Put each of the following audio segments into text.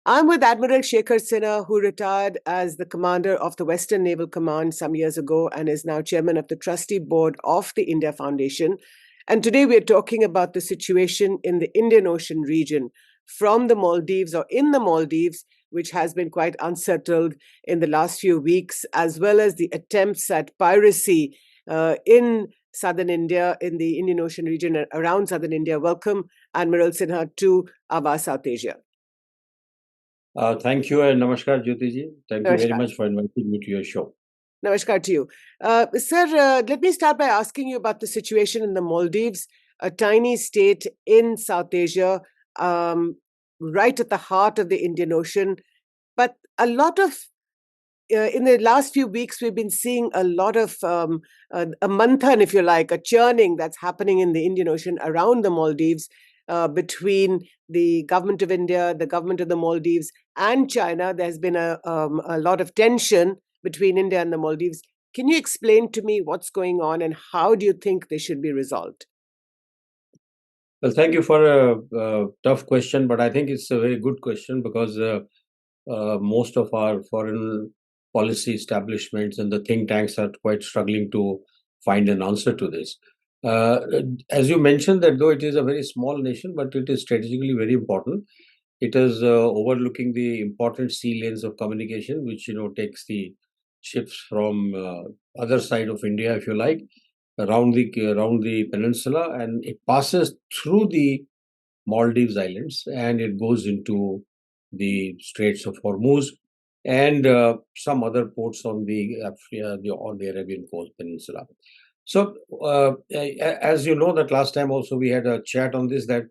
I'm with Admiral Shekhar Sinha, who retired as the commander of the Western Naval Command some years ago and is now chairman of the trustee board of the India Foundation. And today we're talking about the situation in the Indian Ocean region from the Maldives or in the Maldives, which has been quite unsettled in the last few weeks, as well as the attempts at piracy in southern India, in the Indian Ocean region around southern India. Welcome, Admiral Sinha, to Awaaz, South Asia. Thank you and namaskar, Jyoti ji. Thank you very Namaskar. much for inviting me to your show. Namaskar to you. Sir, let me start by asking you about the situation in the Maldives, a tiny state in South Asia, right at the heart of the Indian Ocean. But a lot of in the last few weeks, we've been seeing a lot of a manthan, if you like, a churning that's happening in the Indian Ocean around the Maldives between the government of India, the government of the Maldives, and China. There's been a lot of tension between India and the Maldives. Can you explain to me what's going on and how do you think they should be resolved? Well, thank you for a tough question, but I think it's a very good question because most of our foreign policy establishments and the think tanks are quite struggling to find an answer to this. Uh, as you mentioned, that though it is a very small nation, but it is strategically very important. It is overlooking the important sea lanes of communication, which takes the ships from other side of India, if you like, around the peninsula, and it passes through the Maldives Islands and it goes into the Straits of Hormuz and some other ports on the Arabian Coast Peninsula. So, as you know, that last time also we had a chat on this that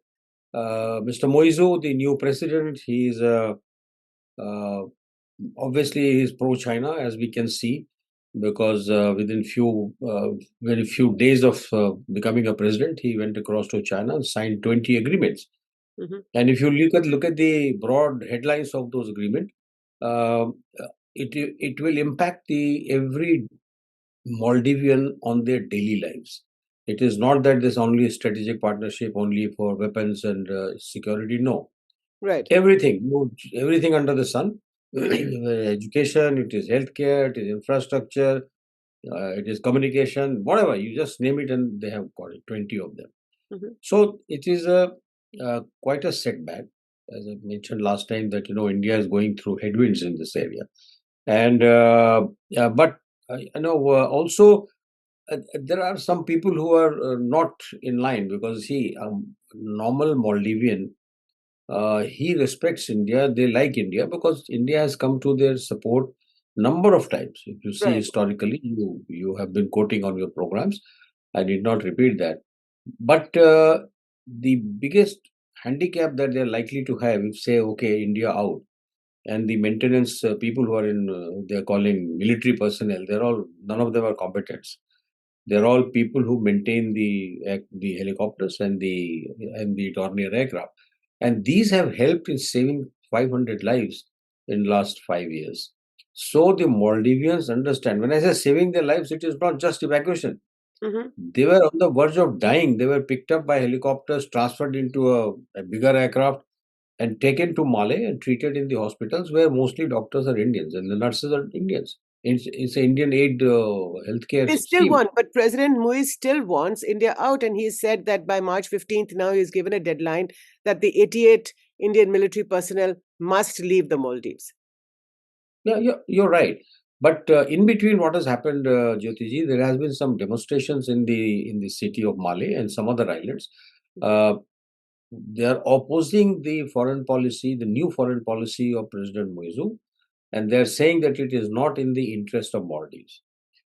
Mr. Muizzu, the new president, he's uh, obviously he's pro-China, as we can see, because within very few days of becoming a president, he went across to China and signed 20 agreements. Mm-hmm. And if you look at the broad headlines of those agreements, uh, it will impact the every Maldivian on their daily lives. It is not that there's only a strategic partnership only for weapons and security. No, Right. everything under the sun. Education, it is healthcare, it is infrastructure, it is communication, whatever you just name it, and they have got it. 20 of them. Mm-hmm. So it is a quite a setback, as I mentioned last time that India is going through headwinds in this area, and yeah, but also there are some people who are not in line because see, normal Maldivian, he respects India. They like India because India has come to their support number of times. If you see Right. historically, you have been quoting on your programs. I did not repeat that. But the biggest handicap that they're likely to have if say, okay, India out, and the maintenance people who are in, they're calling military personnel, none of them are competent. They're all people who maintain the helicopters and the Dornier aircraft, and these have helped in saving 500 lives in last 5 years. So the Maldivians understand. When I say saving their lives, it is not just evacuation. Mm-hmm. They were on the verge of dying. They were picked up by helicopters, transferred into a bigger aircraft, and taken to Malé and treated in the hospitals where mostly doctors are Indians and the nurses are Indians. It's an Indian aid healthcare They still scheme. want, but President Muiz still wants India out, and he said that by March 15th, now he's given a deadline that the 88 Indian military personnel must leave the Maldives. Yeah, you're right. But in between, what has happened, Jyoti ji, there has been some demonstrations in the city of Malé and some other islands. Uh, they are opposing the foreign policy, the new foreign policy of President Muizzu, and they are saying that it is not in the interest of Maldives.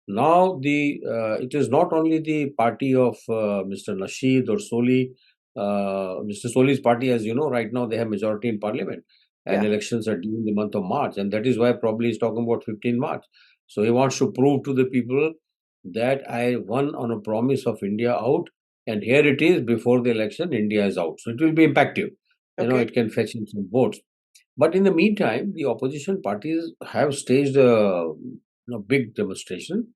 Now, it is not only the party of Mr. Nasheed or Soli. Mr. Soli's party, as you know, right now they have majority in parliament, and Yeah. elections are due in the month of March, and that is why probably he's talking about 15 March. So he wants to prove to the people that I won on a promise of India out, and here it is before the election, India is out. So it will be impactful. Okay. It can fetch in some votes. But in the meantime, the opposition parties have staged a big demonstration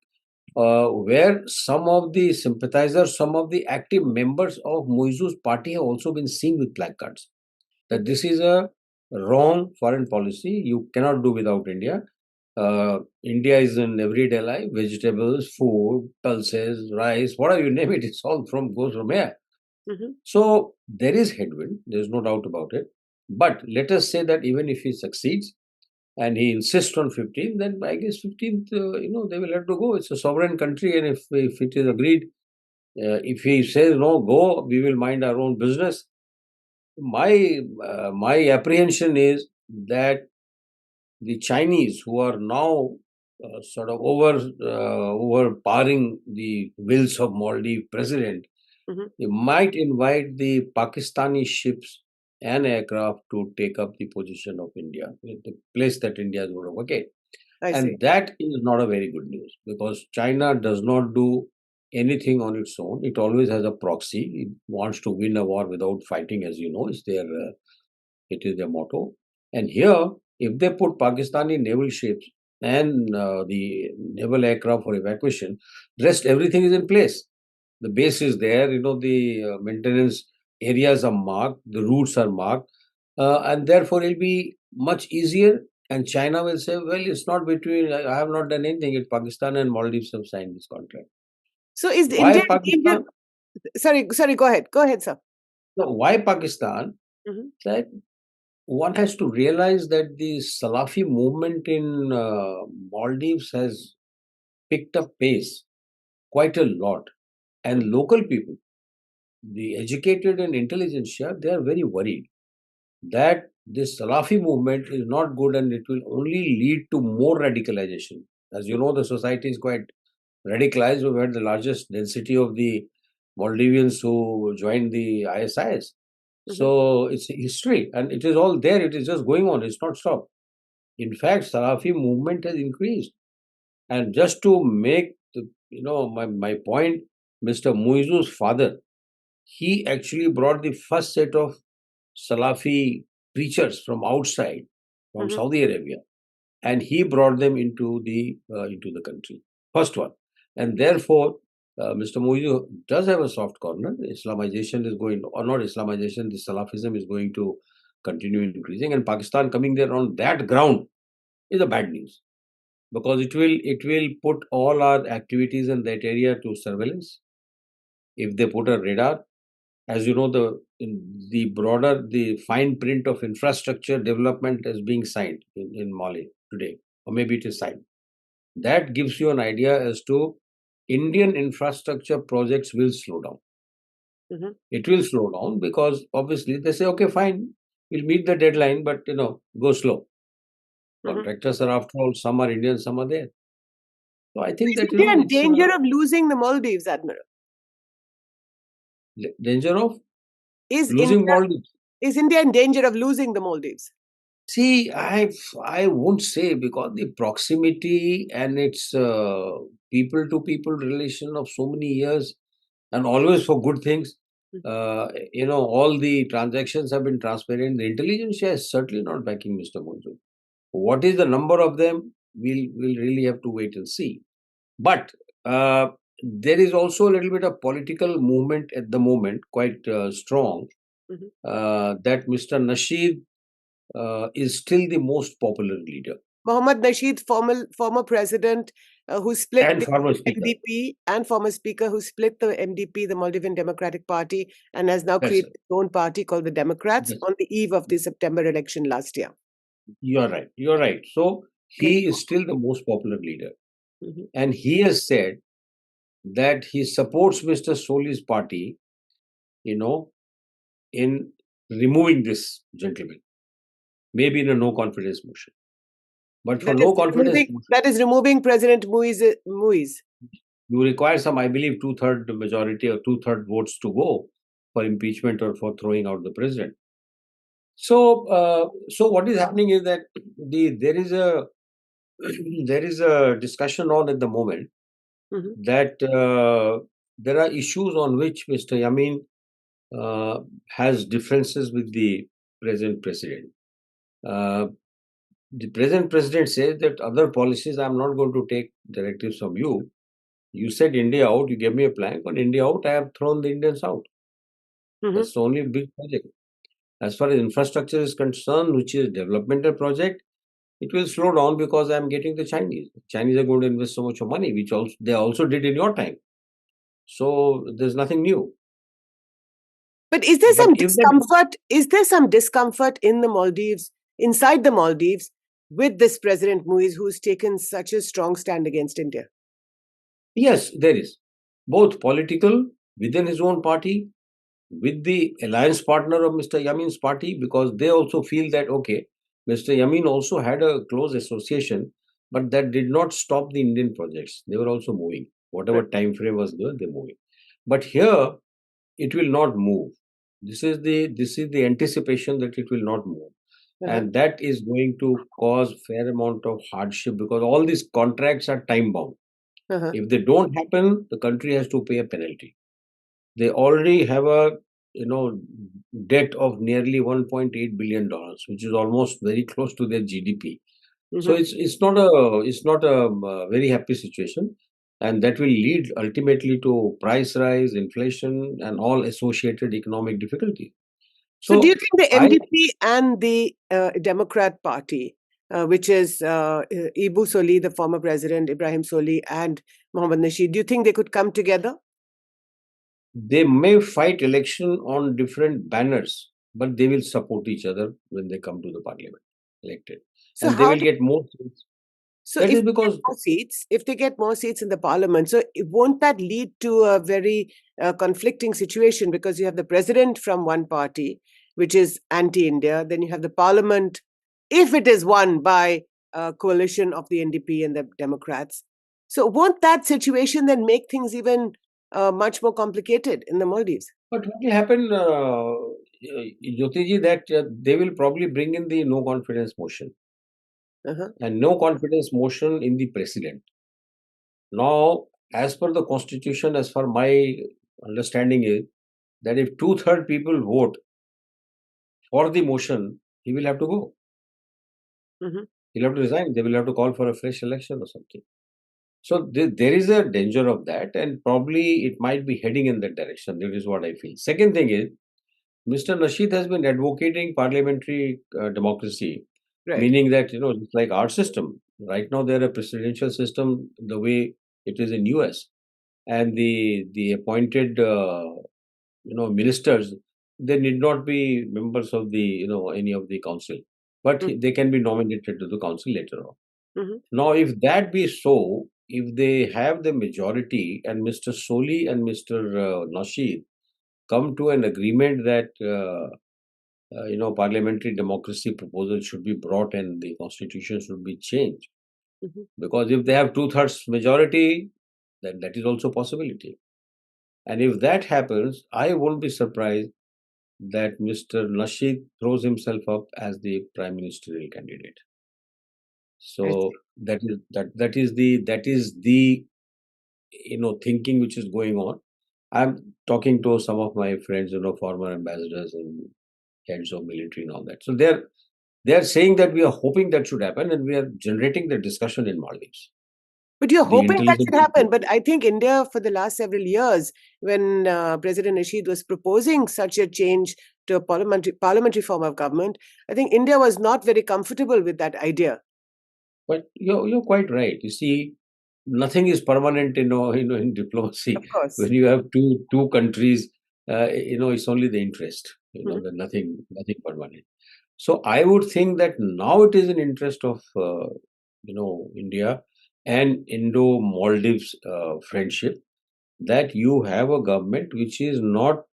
where some of the sympathizers, some of the active members of Muizzu's party have also been seen with placards. That Mhm. this is a wrong foreign policy. You cannot do without India. India is in everyday life, vegetables, food, pulses, rice, whatever you name it, it's all goes from here. Mhm. So there is headwind, there's no doubt about it. But let us say that even if he succeeds and he insists on 15th, then I guess 15th, they will have to go. It's a sovereign country, and if it is agreed, if he says no, go, we will mind our own business. My apprehension is that the Chinese, who are now sort of overpowering the wills of Maldives president, Mhm. they might invite the Pakistani ships and aircraft to take up the position of India, the place that India is going to vacate. I see. And that is not a very good news, because China does not do anything on its own. It always has a proxy. It wants to win a war without fighting, as you know, it is their motto. And here, if they put Pakistani naval ships and the naval aircraft for evacuation, rest everything is in place. The base is there, the maintenance areas are marked, the routes are marked, and therefore it'll be much easier. And China will say, well, it's not between, I have not done anything. It's Pakistan and Maldives have signed this contract. So is Why India in danger? Pakistan? Sorry, go ahead. Go ahead, sir. No, why Pakistan? Mhm. That one has to realize that the Salafi movement in Maldives has picked up pace quite a lot. And Mhm. local people, the educated and intelligentsia, they are very worried that this Salafi movement is not good, and it will only lead to more radicalization. As you know, the society is quite radicalized. We've had the largest density of the Maldivians who joined the ISIS. Mhm. So it's a history, and it is all there. It is just going on. It's not stopped. In fact, Salafi movement has increased. And just to make my point, Mr. Muizzu's father, he actually brought the first set of Salafi preachers from outside, from Mhm. Saudi Arabia, and he brought them into the country. First one, and therefore, Mr. Muizzu does have a soft corner. Islamization is going, or not Islamization, the Salafism is going to continue increasing, and Pakistan coming there on that ground is a bad news, because it will put all our activities in that area to surveillance. If they put a radar, as you know, the fine print of infrastructure development is being signed in Mali today, or maybe it is signed. That gives you an idea as to Indian infrastructure projects will slow down. Mhm. It will slow down because obviously they say, okay, fine, we'll meet the deadline, but go slow. Mhm. Contractors are, after all, some are Indian, some are there. So I think Is that India in it's a danger of losing the Maldives, Admiral? danger of Is losing India Maldives. is India in danger of losing the Maldives? See, I won't say, because the proximity and its people to people relation of so many years, and always for good things. Mhm. All the transactions have been transparent. The intelligence share is certainly not backing Mr. Monjo. What is the number of them? We'll really have to wait and see. But there is also a little bit of political movement at the moment, quite strong, Mhm. that Mr. Nasheed is still the most popular leader Mohammad Nasheed, former president who split and the former speaker. MDP, and former speaker who split the MDP, the Maldivian Democratic Party, and has now That's created it. its own party called the Democrats That's, on the eve of the September election last year. you're right. You're right. So Great. he is still the most popular leader. Mhm. And he has said that he supports Mr. Soli's party, you know, in removing this gentleman, maybe in a no confidence motion. But for no confidence motion, That is removing President Muiz. you require some, I believe, two-third majority or two-third votes to go for impeachment or for throwing out the president. So what is happening is that there is a there is a discussion on at the moment Mhm. that there are issues on which Mr. Yamin uh, has differences with the present president. Uh, the present president says that other policies, I'm not going to take directives from you. You said India out, you gave me a plan. On India out, I have thrown the Indians out. Mhm. That's the only big project. As far as infrastructure is concerned, which is a developmental project, it will slow down because I'm getting the Chinese. Chinese are going to invest so much of money, which also they also did in your time. So there's nothing new. But is there But some if that discomfort? Is there some discomfort in the Maldives, inside the Maldives, with this President Muizzu, who's taken such a strong stand against India? yes, there is both political within his own party, with the alliance partner of Mr. Yamin's party, because they also feel that okay, Mr. Yamin also had a close association, but that did not stop the Indian projects. They were also moving. Whatever Right. time frame was there, they're moving. But here it will not move. This is the anticipation that it will not move. Uh-huh. And that is going to cause fair amount of hardship because all these contracts are time bound. Uh-huh. If they don't happen, the country has to pay a penalty. They already have a you know debt of nearly 1.8 billion dollars, which is almost very close to their GDP. So Mm-hmm. it's not a very happy situation, and that will lead ultimately to price rise, inflation, and all associated economic difficulties. So, do you So think the I MDP and the Democrat Party, which is Ibu Soli, the former president, Ibrahim Soli, and Mohammed Nasheed, do you think they could come together? they may fight election on different banners, but they will support each other when they come to the parliament elected, So, and they how will do get more seats. So That if is they get because more seats, if they get more seats in the parliament, so won't that lead to a very conflicting situation? Because you have the president from one party, which is anti-India, then you have the parliament, if it is won by a coalition of the NDP and the Democrats. So won't that situation then make things even much more complicated in the Maldives? But what will happen, Jyoti ji, that they will probably bring in the no confidence motion Uh-huh. and no confidence motion in the president. Now, as per the constitution, as per my understanding is that if two-third people vote for the motion, he will have to go. Hmm. He'll have to resign. They will have to call for a fresh election or something. So there is a danger of that, and probably it might be heading in that direction. That is what I feel. Second thing is, Mr. Nasheed has been advocating parliamentary democracy, Right. meaning that it's like our system. Right now, they're a presidential system the way it is in US, and the appointed ministers, they need not be members of the any of the council, but Mm-hmm. they can be nominated to the council later on. Mm-hmm. Now, if that be so, if they have the majority and Mr. Soli and Mr. Nasheed come to an agreement that parliamentary democracy proposal should be brought and the constitution should be changed. Mm-hmm. Because if they have two-thirds majority, then that is also possibility. And if that happens, I won't be surprised that Mr. Nasheed throws himself up as the prime ministerial candidate. I So see. that is the thinking which is going on. I'm talking to some of my friends, former ambassadors and heads of military and all that. So they're saying that we are hoping that should happen, and we are generating the discussion in Maldives. But you're The hoping that intelligence should happen. people. But I think India, for the last several years, when President Nasheed was proposing such a change to a parliamentary form of government, I think India was not very comfortable with that idea. But you're quite right. You see, nothing is permanent, in Of diplomacy. course. When you have two countries, it's only the interest. Mhm. There's nothing permanent. So I would think that now it is in interest of India and Indo-Maldives friendship that you have a government which is not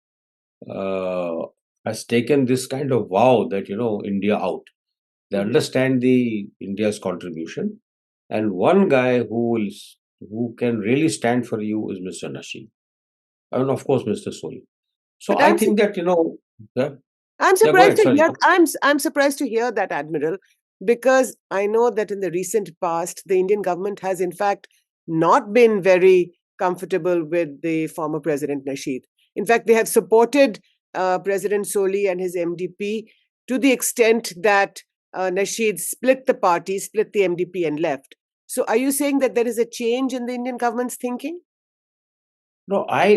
uh, has taken this kind of vow that India out. They Mhm. understand the India's contribution, and one guy who can really stand for you is Mr. Nasheed, and of course Mr. Soli. So But I think that yeah, I'm yeah. Go surprised ahead. to Sorry. hear. I'm surprised to hear that, Admiral, because I know that in the recent past, the Indian government has in fact not been very comfortable with the former President Nasheed. In fact, they have supported President Soli and his MDP to the extent that Nasheed split the party, split the MDP, and left. So, are you saying that there is a change in the Indian government's thinking? No, I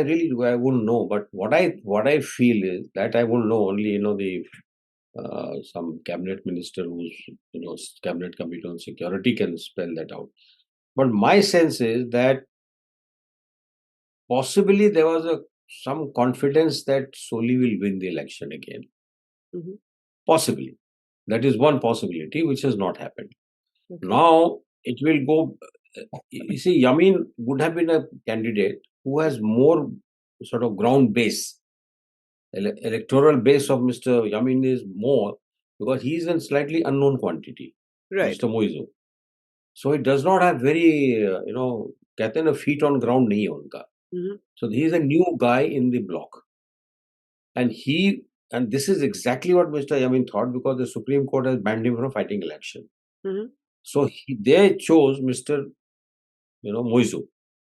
really I wouldn't know. But what I feel is that I will know only the some cabinet minister who's cabinet committee on security can spell that out. But my sense is that possibly there was some confidence that Soli will win the election again. Hmm. Possibly. That is one possibility which has not happened. Okay. Now it will go. You see, Yamin would have been a candidate who has more sort of ground base. Electoral base of Mr. Yamin is more because he is a slightly unknown quantity, Right. Mr. Muizzu. So it does not have very, कहते हैं ना feet on ground नहीं है उनका. Hmm. So he is a new guy in the block. And this is exactly what Mr. Yamin thought because the Supreme Court has banned him from fighting election. Hmm. So they chose Mr. Muizzu.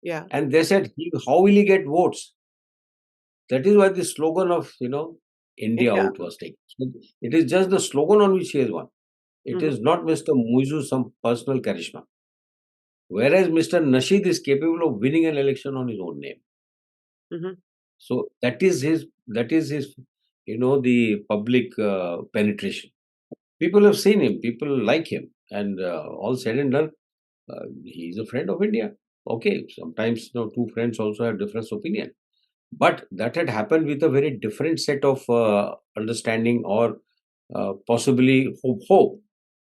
Yeah. And they said, how will he get votes? That is why the slogan of, India India. out was taken. So it is just the slogan on which he has won. It Hmm. is not Mr. Muizzu some personal charisma. Whereas Mr. Nasheed is capable of winning an election on his own name. Hmm. So that is his the public penetration. People have seen him, people like him, and all said and done, he is a friend of India. Okay, sometimes two friends also have different opinion, but that had happened with a very different set of understanding or possibly hope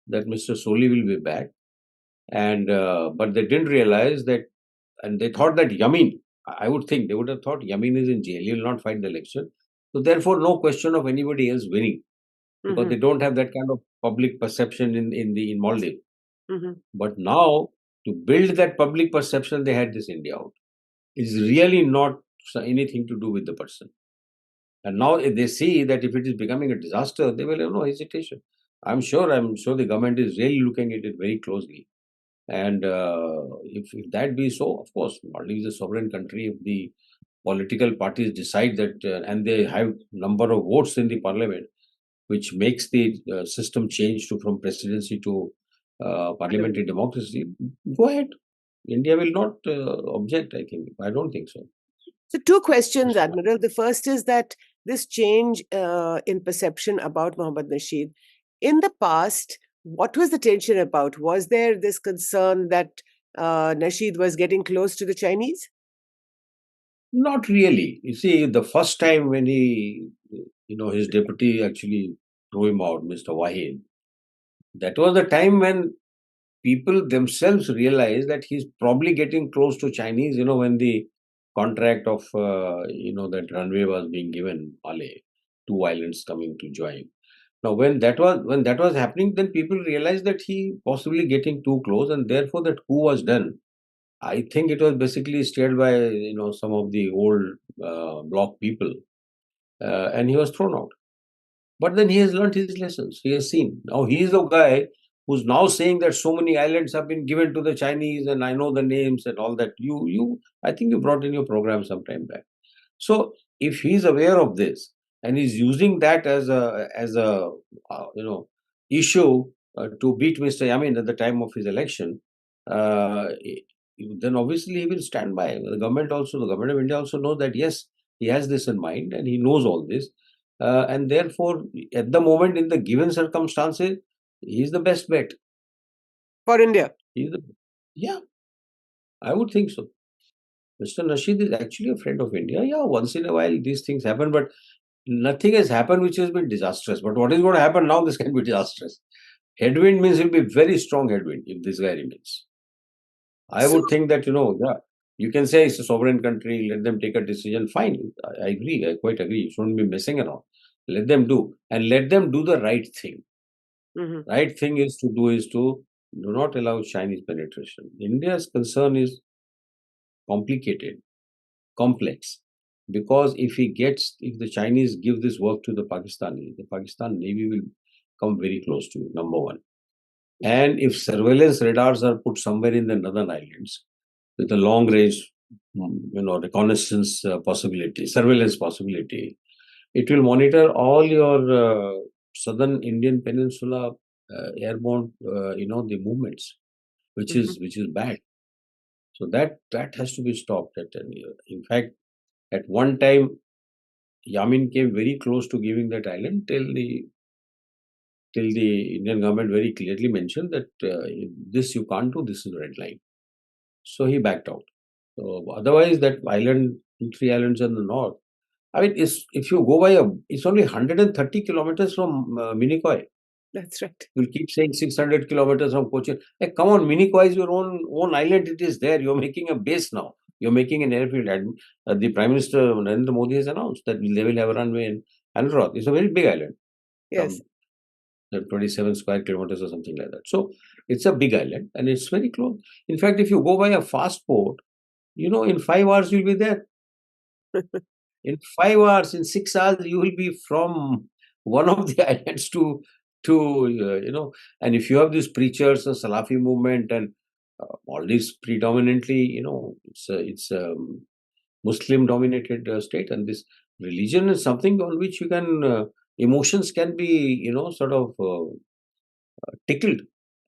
that Mr. Soli will be back, and but they didn't realize that, and they thought that Yamin, I would think they would have thought Yamin is in jail, he will not fight the election, so therefore no question of anybody else winning because Hmm. they don't have that kind of public perception in Maldives. Hmm. But now, to build that public perception, they had this India out. It's really not anything to do with the person. And now, if they see that if it is becoming a disaster, they will have no hesitation. I'm sure the government is really looking at it very closely. And if that be so, of course, Maldives is a sovereign country. If the political parties decide that, and they have number of votes in the parliament, which makes the system change from presidency to parliamentary democracy, go ahead. India will not object, I think. I don't think so. So, two questions, Admiral. The first is that this change in perception about Mohammad Nasheed, in the past, what was the tension about? Was there this concern that Nasheed was getting close to the Chinese? Not really. You see, the first time when his deputy actually threw him out, Mr. Wahid, that was the time when people themselves realize that he's probably getting close to Chinese, when the contract of, that runway was being given, Malay, two islands coming to join. Now, when that was happening, then people realized that he possibly getting too close, and therefore that coup was done. I think it was basically steered by, some of the old bloc people, and he was thrown out. But then he has learnt his lessons. He has seen. Now he is the guy who's now saying that so many islands have been given to the Chinese, and I know the names and all that. I think you brought in your program some time back. So if he's aware of this and he's using that as a issue to beat Mr. Yamin at the time of his election, uh, then obviously he will stand by. The government of India also knows that yes, he has this in mind and he knows all this, and therefore at the moment in the given circumstances, he's the best bet. For India? He's the Yeah, I would think so. Mr. Nasheed is actually a friend of India. Yeah, once in a while these things happen, but nothing has happened which has been disastrous. But what is going to happen now? This can be disastrous. Headwind means it will be very strong headwind if this guy remains. I So, would think that, yeah, you can say it's a sovereign country, let them take a decision. Fine. I agree. I quite agree. You shouldn't be messing around. Let them do. And let them do the right thing. mhm. Right thing is to do not allow Chinese penetration. India's concern is complicated, complex. Because if the Chinese give this work to the Pakistan Navy will come very close to it, number one. And if surveillance radars are put somewhere in the northern islands with a long range, reconnaissance possibility, surveillance possibility, it will monitor all your southern Indian peninsula airborne, the movements, which Mhm. is bad. So that has to be stopped. In fact, at one time, Yamin came very close to giving that island till the Indian government very clearly mentioned that this you can't do. This is red line. So he backed out. So otherwise, that island, three islands in the north. I mean, if you go by it's only 130 kilometers from Minicoy. That's right. You'll keep saying 600 kilometers from Cochin. Hey, come on, Minicoy is your own island. It is there. You're making a base now. You're making an airfield. The Prime Minister Narendra Modi has announced that they will have a runway in Malhotra. It's a very big island. Yes. 27 square kilometers or something like that. So it's a big island and it's very close. In fact, if you go by a fast port, in 5 hours you'll be there. In 5 hours, in 6 hours, you will be from one of the islands to. And if you have these preachers, the Salafi movement, and Maldives predominantly, it's a Muslim-dominated state, and this religion is something on which you can emotions can be, sort of tickled,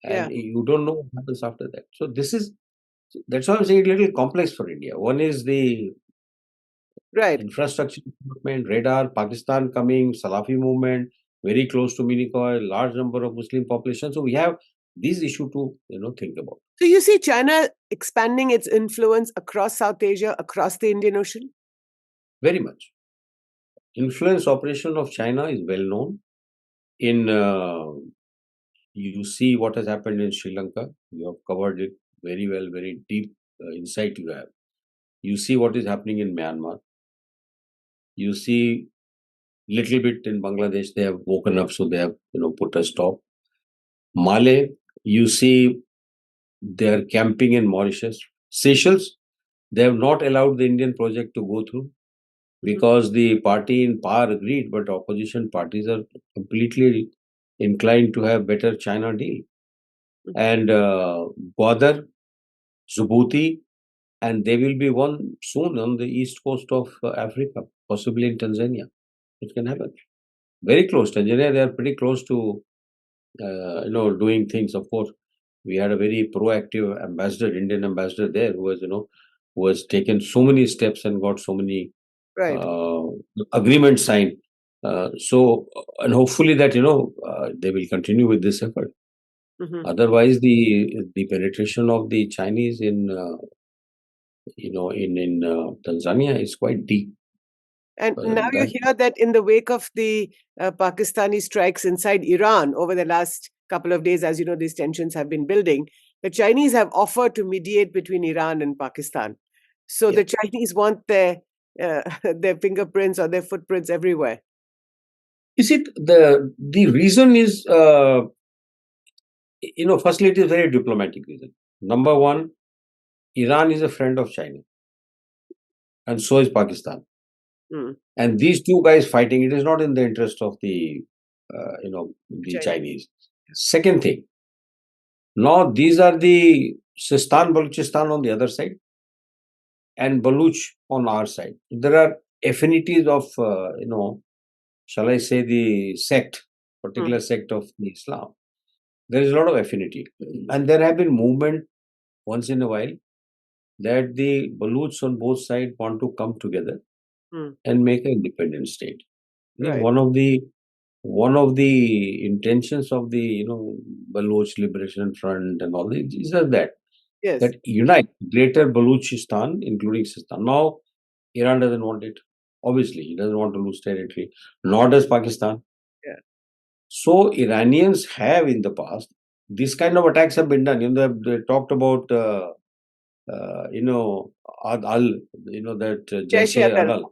Yeah. and you don't know what happens after that. So that's why I'm saying it's a little complex for India. One is the Right. infrastructure development, radar, Pakistan coming, Salafi movement, very close to Minicoy, large number of Muslim population. So we have these issue to think about So you see China expanding its influence across South Asia, across the Indian Ocean? very much. Influence operation of China is well known. In you see what has happened in Sri Lanka. You have covered it very well, very deep insight you have. You see what is happening in Myanmar. You see little bit in Bangladesh. They have woken up, so they have put a stop. Malay, you see they are camping in Mauritius. Seychelles, they have not allowed the Indian project to go through because the party in power agreed, but opposition parties are completely inclined to have better China deal. And Gwadar, Djibouti, and they will be one soon on the east coast of Africa, possibly in Tanzania. It can happen. Very close. Tanzania, they are pretty close to doing things. Of course, we had a very proactive ambassador, Indian ambassador there, who has taken so many steps and got so many Right. uh, agreements signed. And hopefully that they will continue with this effort. Mhm. Otherwise, the penetration of the Chinese in Tanzania is quite deep. And now you That hear that in the wake of the Pakistani strikes inside Iran over the last couple of days, as you know, these tensions have been building. The Chinese have offered to mediate between Iran and Pakistan. So Yeah. the Chinese want their fingerprints or their footprints everywhere. Is it the reason is firstly it is very diplomatic reason. Number one, Iran is a friend of China, and so is Pakistan. Mm. And these two guys fighting, it is not in the interest of the Chinese. Second thing, now these are the Sistan, Balochistan on the other side, and Baluch on our side. There are affinities of, shall I say, the particular sect of the Islam. There is a lot of affinity. And there have been movement once in a while that the Baluchs on both sides want to come together and make an independent state. I think Right. one of the intentions of the Baloch Liberation Front and all these is Yes. that unite Greater Balochistan, including Sistan. Now, Iran doesn't want it. Obviously, he doesn't want to lose territory. Nor does Pakistan. Yeah. So Iranians have in the past these kind of attacks have been done. They talked about Al, that Jaish-e-Adal.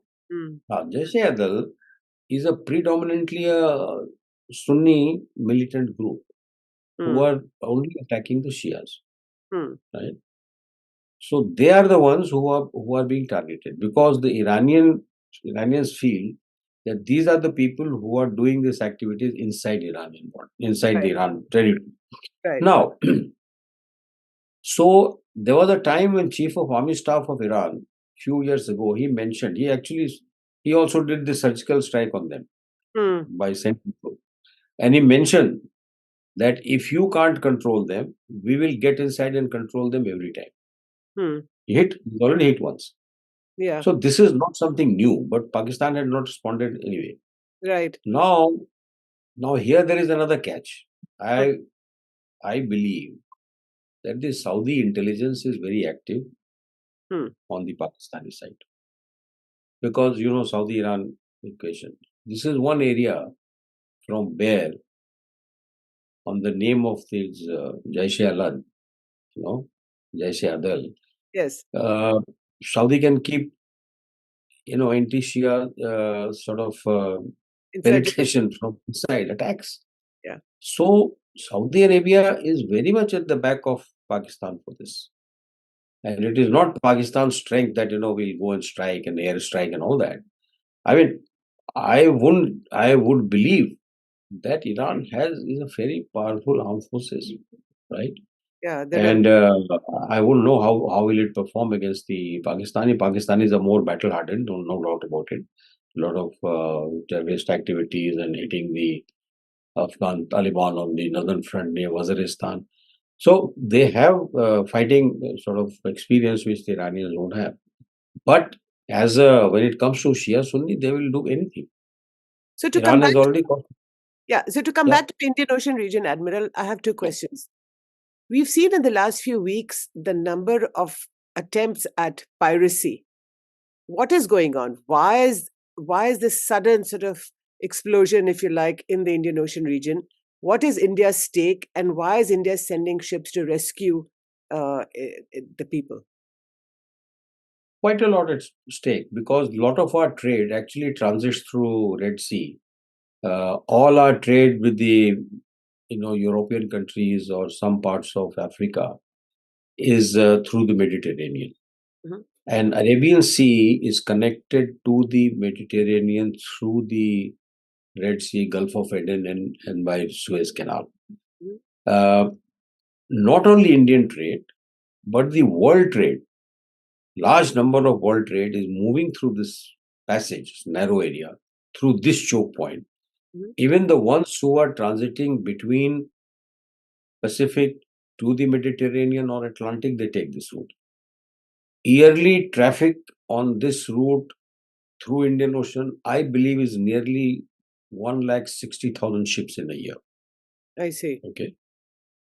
Jaish-e-Adal is a predominantly a Sunni militant group who are only attacking the Shias, right? So they are the ones who are being targeted because the Iranians feel that these are the people who are doing these activities inside inside the Iran territory. Right. Now, so there was a time when Chief of Army Staff of Iran, few years ago, he also did the surgical strike on them by sending troops. And he mentioned that if you can't control them, we will get inside and control them every time. Hmm. He's already hit once. Yeah. So this is not something new, but Pakistan had not responded anyway. Right. Now, now here there is another catch. Hmm. I believe that the Saudi intelligence is very active Hmm. on the Pakistani side because Saudi Iran equation. This is one area from where, on the name of this Jaish-e-Adal, you know, Jaish-e-Adal, Yes. Saudi can keep anti-Shia sort of Insurgency. penetration from inside attacks. Yeah. So Saudi Arabia is very much at the back of Pakistan for this. And it is not Pakistan's strength that we'll go and strike and air strike and all that. I mean, I would believe that Iran is a very powerful armed forces, right? Yeah. There are. And I wouldn't know how will it perform against the Pakistani. Pakistanis are more battle hardened, no doubt about it. A lot of terrorist activities and hitting the Afghan Taliban on the northern front near Waziristan. So they have fighting sort of experience which the Iranians don't have. But when it comes to Shia Sunni, they will do anything. So to come Iran back has already got. Yeah. So to come Yeah, back to the Indian Ocean region, Admiral, I have two questions. We've seen in the last few weeks the number of attempts at piracy. What is going on? Why is this sudden sort of explosion, if you like, in the Indian Ocean region? What is India's stake, and why is India sending ships to rescue the people? quite a lot at stake because a lot of our trade actually transits through Red Sea. All our trade with the European countries or some parts of Africa is through the Mediterranean. Mhm. And Arabian Sea is connected to the Mediterranean through the Red Sea, Gulf of Aden, and by Suez Canal. Mhm. Uh, Not only Indian trade, but the world trade, large number of world trade is moving through this passage, narrow area, through this choke point. Mhm. Even the ones who are transiting between Pacific to the Mediterranean or Atlantic, they take this route. Yearly traffic on this route through Indian Ocean, I believe, is nearly 160,000 ships in a year. I see. Okay,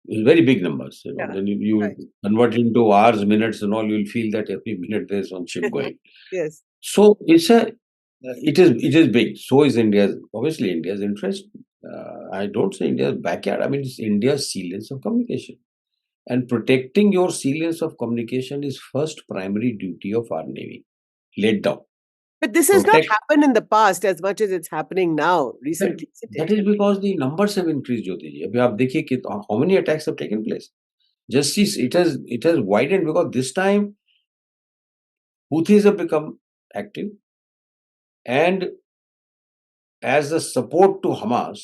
it's very big numbers. Yeah. Then you Right. convert it into hours, minutes, and all. You'll feel that every minute there's one ship going. Yes. So it is big. So is India's, obviously India's interest. I don't say India's backyard. I mean, it's India's sea lanes of communication. And protecting your sea lanes of communication is first primary duty of our navy. Laid down. But this has not Protect. happened in the past as much as it's happening now, That, recently, isn't that it? is because the numbers have increased, Jyoti ji. अभी आप देखिए कि how many attacks have taken place. Just see, it has widened because this time Houthis have become active, and as a support to Hamas,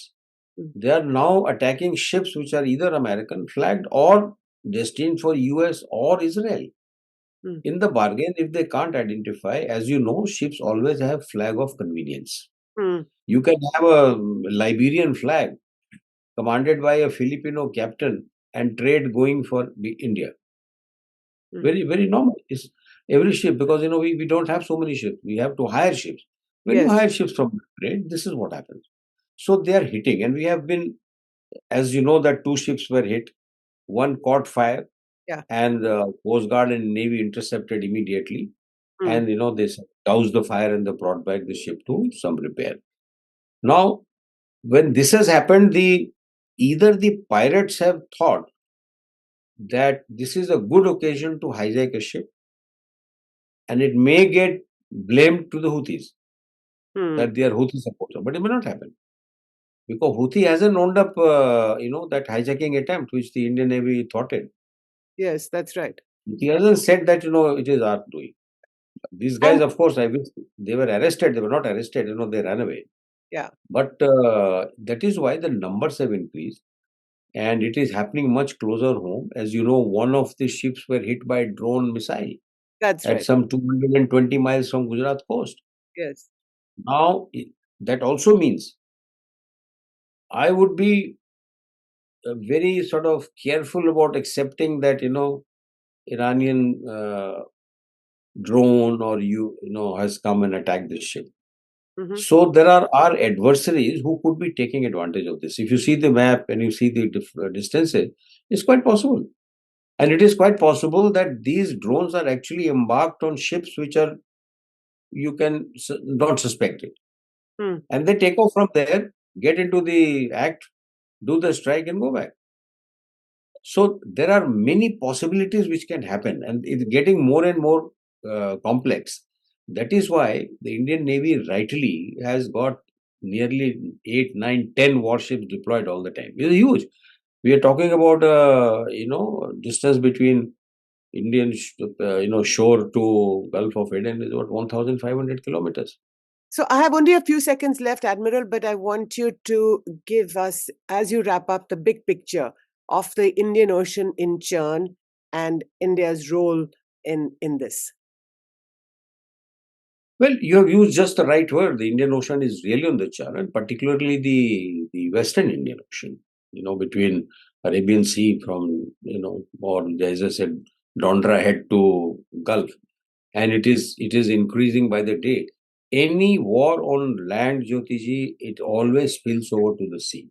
Mm. they are now attacking ships which are either American flagged or destined for US or Israel. Mm. In the bargain, if they can't identify, as you know, ships always have flag of convenience. Mm. You can have a Liberian flag commanded by a Filipino captain and trade going for India. Mm. Very, very normal. It's every ship because we don't have so many ships. We have to hire ships. When you Yes. hire ships from trade, this is what happens. So they are hitting, and we have been, as you know, that two ships were hit. One caught fire, Yeah. and the Coast Guard and Navy intercepted immediately. Mm. And they doused the fire and they brought back the ship to some repair. Now, when this has happened, the either the pirates have thought that this is a good occasion to hijack a ship, and it may get blamed to the Houthis Mm. that they are Houthi supporters, but it may not happen because Houthi hasn't owned up, that hijacking attempt which the Indian Navy thwarted. Yes, that's right. He hasn't said that it is our doing. These guys, And of course, I wish they were arrested. They were not arrested. They ran away. yeah, But that is why the numbers have increased, and it is happening much closer home. As you know, one of the ships were hit by a drone missile that's at right. some 220 miles from Gujarat coast. Yes. Now, that also means I would be very sort of careful about accepting that, Iranian drone or has come and attacked this ship. Hmm. So there are our adversaries who could be taking advantage of this. If you see the map and you see the distances, it's quite possible. And it is quite possible that these drones are actually embarked on ships which are, you can not suspect it. Mm. And they take off from there, get into the act, do the strike, and go back. So there are many possibilities which can happen, and it's getting more and more complex. That is why the Indian Navy rightly has got nearly 8, 9, 10 warships deployed all the time. It's huge. We are talking about distance between shore to Gulf of Aden is about 1,500 kilometers. So I have only a few seconds left, Admiral, but I want you to give us, as you wrap up, the big picture of the Indian Ocean in churn and India's role in this. Well, you have used just the right word. The Indian Ocean is really on the chart, and particularly the Western Indian Ocean, between Arabian Sea from, or as I said, Dondra head to Gulf. And it is increasing by the day. Any war on land, Jyotiji, it always spills over to the sea.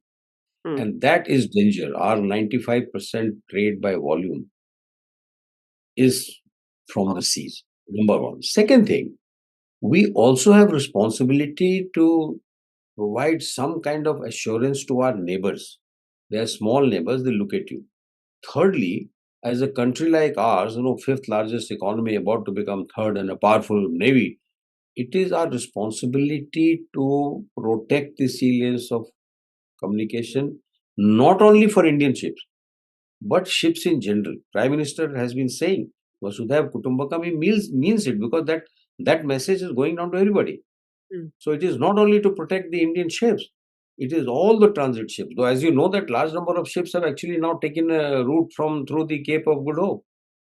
Mm. And that is danger. Our 95% trade by volume is from the seas, number one. Second thing, we also have responsibility to provide some kind of assurance to our neighbors. They are small neighbors, they look at you. Thirdly, as a country like ours, fifth largest economy about to become third and a powerful navy, it is our responsibility to protect the sea lanes of communication, not only for Indian ships, but ships in general. Prime Minister has been saying Vasudhaiv Kutumbakam. He means it, because that message is going down to everybody. Mm. So it is not only to protect the Indian ships, it is all the transit ships. Though, as you know, that large number of ships have actually now taken a route through the Cape of Good Hope,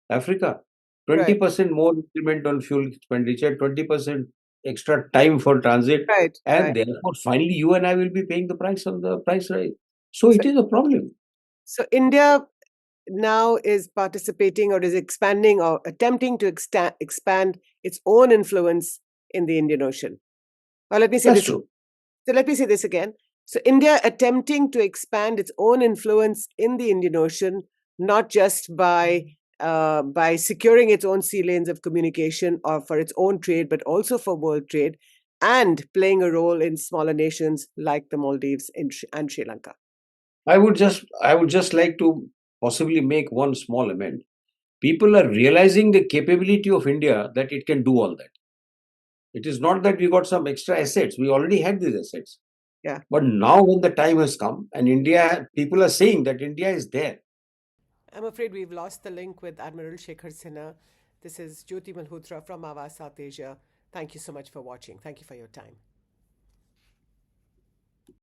Africa. Right, 20% more increment on fuel expenditure, 20% extra time for transit, right, right. and therefore finally you and I will be paying the price of the price rise. So So, it is a problem. so India now is participating or is expanding or attempting to expand its own influence in the Indian Ocean. Or let me say That's this. true. So let me say this again. So India attempting to expand its own influence in the Indian Ocean, not just by securing its own sea lanes of communication or for its own trade, but also for world trade, and playing a role in smaller nations like the Maldives and Sri Lanka. I would just like to possibly make one small amend. People are realizing the capability of India, that it can do all that. It is not that we got some extra assets. We already had these assets. Yeah. But now when the time has come and people are saying that India is there. I'm afraid we've lost the link with Admiral Shekhar Sinha. This is Jyoti Malhotra from Awaaz, South Asia. Thank you so much for watching. Thank you for your time.